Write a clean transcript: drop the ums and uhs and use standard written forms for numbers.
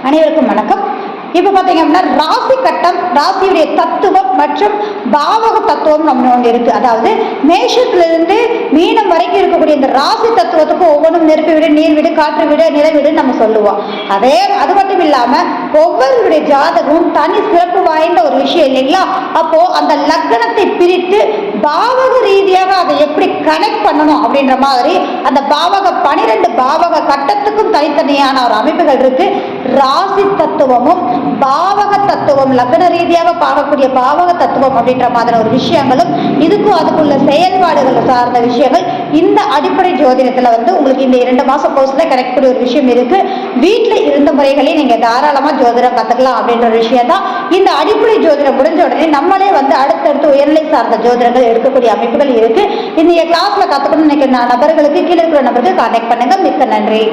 அனைவருக்கும் வணக்கம். இப்போ பார்த்தீங்க அப்படின்னா ராசி கட்டம், ராசியுடைய தத்துவம் மற்றும் பாவக தத்துவம் நம்ம ஒன்று இருக்கு. அதாவது மேஷத்திலிருந்து மீனம் வரைக்கும் இருக்கக்கூடிய இந்த ராசி தத்துவத்துக்கு ஒவ்வொன்றும் நெருப்பு வீடு, நீர் வீடு, காற்று வீடு, நில வீடுன்னு நம்ம சொல்லுவோம். அது மட்டும் இல்லாம ஒவ்வொருடைய ஜாதகமும் தனி சிறப்பு வாய்ந்த ஒரு விஷயம் இல்லைங்களா? அப்போ அந்த லக்னத்தை பிரித்து பாவக ரீதியாக அதை எப்படி கனெக்ட் பண்ணணும் அப்படின்ற மாதிரி அந்த பாவக 12 பாவக கட்டத்துக்கும் தனித்தனியான ஒரு அமைப்புகள் இருக்கு. ராசி தத்துவமும் பாவக தத்துவம், லக்ன ரீதியாக பார்க்கக்கூடிய பாவக தத்துவம் அப்படின்ற மாதிரி ஒரு விஷயங்களும் இதுக்கும் அதுக்குள்ள செயல்பாடுகள் சார்ந்த விஷயங்கள் இந்த அடிப்படை ஜோதிடத்துல உங்களுக்கு இந்த 2 மாசம் கோர்ஸ்ல கிடைக்கக்கூடிய ஒரு விஷயம் இருக்கு. வீட்டுல இருந்த முறைகளை நீங்க தாராளமா ஜோதிடம் கத்துக்கலாம் அப்படின்ற விஷயம் தான். இந்த அடிப்படை ஜோதிடம் முடிஞ்ச உடனே நம்மளே அடுத்தடுத்து உயர்நிலை சார்ந்த ஜோதிடங்கள் எடுக்கக்கூடிய அமைப்புகள் இருக்கு. இந்த கிளாஸ்ல கத்துக்கணும்னு நினைக்கிற நபர்களுக்கு கீழே இருக்கிற நபருக்கு கான்டாக்ட் பண்ணுங்க. மிக்க நன்றி.